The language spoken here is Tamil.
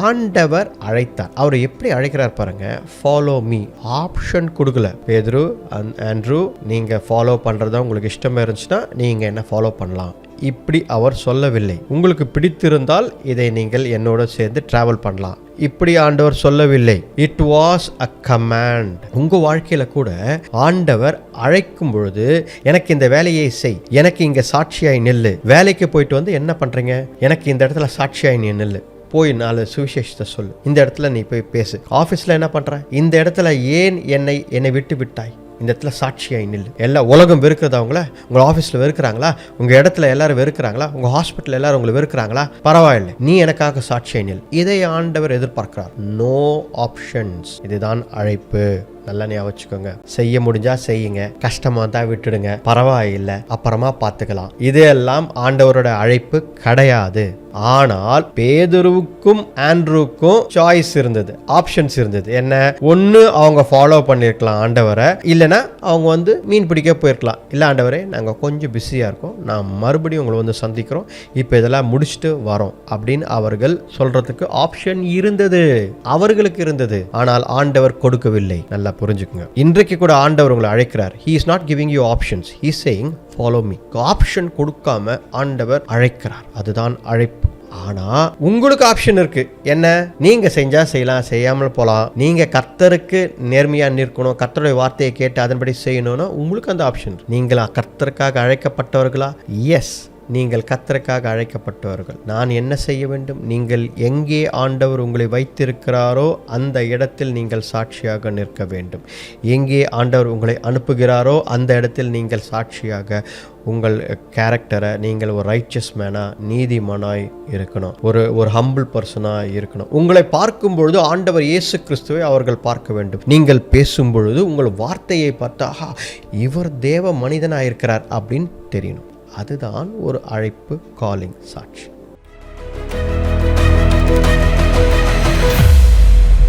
ஆண்டவர் அழைத்தார். அவர் எப்படி அழைக்கிறார் பாருங்க. ஃபாலோ மீ ஆப்ஷன் கொடுக்கல. பேதுரு, ஆண்ட்ரூ, நீங்க ஃபாலோ பண்றதா உங்களுக்கு இஷ்டமா இருந்துச்சுன்னா நீங்க என்ன ஃபாலோ பண்ணலாம், இப்படி அவர் சொல்லவில்லை. உங்களுக்கு பிடித்திருந்தால் இதை நீங்கள் என்னோட சேர்ந்து டிராவல் பண்ணலாம், இப்படி ஆண்டவர் சொல்லவில்லை. It was a command. உங்க வாழ்க்கையில கூட ஆண்டவர் அழைக்கும் பொழுது, எனக்கு இந்த வேலையை செய், எனக்கு இங்க சாட்சியாய் நில்லு. வேலைக்கு போயிட்டு வந்து என்ன பண்றீங்க, எனக்கு இந்த இடத்துல சாட்சியாய் நீ நில்லு, போய் 4 சுவிசேஷத்தை சொல்லு, இந்த இடத்துல நீ போய் பேசு. ஆஃபீஸில் என்ன பண்ற, இந்த இடத்துல ஏன் என்னை விட்டு விட்டாய், இந்த இடத்துல சாட்சியாய் நில்லு. எல்லா உலகம் வெறுக்கிறதா உங்களை, உங்கள் ஆஃபீஸில் வெறுக்கிறாங்களா, உங்கள் இடத்துல எல்லாரும் வெறுக்கிறாங்களா, உங்கள் ஹாஸ்பிட்டல் எல்லாரும் உங்களை வெறுக்கிறாங்களா, பரவாயில்லை, நீ எனக்காக சாட்சியாய் நில். இதை ஆண்டவர் எதிர்பார்க்கிறார். No options. இதுதான் அழைப்பு. நல்லா ஞாபகம் வச்சுக்கோங்க. செய்ய முடிஞ்சா செய்யுங்க, கஷ்டமா தான் விட்டுடுங்க, பரவாயில்லை, அப்புறமா பார்த்துக்கலாம். இதெல்லாம் ஆண்டவரோட அழைப்பு கிடையாது. ஆனால் பேதுருவுக்கும் ஆண்ட்ரூக்கும் சாய்ஸ் இருந்தது, ஆப்ஷன்ஸ் இருந்தது. என்ன, ஒன்னு அவங்க ஃபாலோ பண்ணிருக்கலாம் ஆண்டவரை, இல்லைன்னா அவங்க மீன் பிடிக்க போயிருக்கலாம். இல்ல ஆண்டவரே, நாங்க கொஞ்சம் பிஸியா இருக்கோம், நான் மறுபடியும் உங்களை சந்திக்கிறோம், இப்ப இதெல்லாம் முடிச்சுட்டு வரோம் அப்படின்னு அவர்கள் சொல்றதுக்கு ஆப்ஷன் இருந்தது, அவர்களுக்கு இருந்தது. ஆனால் ஆண்டவர் கொடுக்கவில்லை. நல்லா புரிஞ்சுக்குங்க. இன்றைக்கு கூட ஆண்டவர் உங்களை அழைக்கிறார். He is not giving you options. He is saying follow me. Option கொடுக்காம ஆண்டவர் அழைக்கிறார். அதுதான் அழைப்பு. ஆனா உங்களுக்கு ஆப்ஷன் இருக்கு. என்ன, நீங்க செஞ்சா செய்யலாம், செய்யாமல் போலாம். நீங்க கர்த்தருக்கு நேர்மையா நிற்கணும், கர்த்தருடைய வார்த்தையை கேட்டு அதன்படி செய்யணும்னா உங்களுக்கு அந்த ஆப்ஷன். நீங்களா கர்த்தருக்காக அழைக்கப்பட்டவர்களா? எஸ், நீங்கள் கர்த்தருக்காக அழைக்கப்பட்டவர்கள். நான் என்ன செய்ய வேண்டும், நீங்கள் எங்கே ஆண்டவர் உங்களை வைத்திருக்கிறாரோ அந்த இடத்தில் நீங்கள் சாட்சியாக நிற்க வேண்டும். எங்கே ஆண்டவர் உங்களை அனுப்புகிறாரோ அந்த இடத்தில் நீங்கள் சாட்சியாக உங்கள் கேரக்டரை நீங்கள் ஒரு ரைச்சஸ் மேனா, நீதிமானாய் இருக்கணும், ஒரு ஹம்பிள் பர்சனாக இருக்கணும். உங்களை பார்க்கும் பொழுது ஆண்டவர் இயேசு கிறிஸ்துவை அவர்கள் பார்க்க வேண்டும். நீங்கள் பேசும் பொழுது உங்கள் வார்த்தையை பார்த்தா இவர் தேவ மனிதனாக இருக்கிறார் அப்படின்னு தெரியணும். அதுதான் ஒரு அழைப்பு, காலிங், சாட்சி.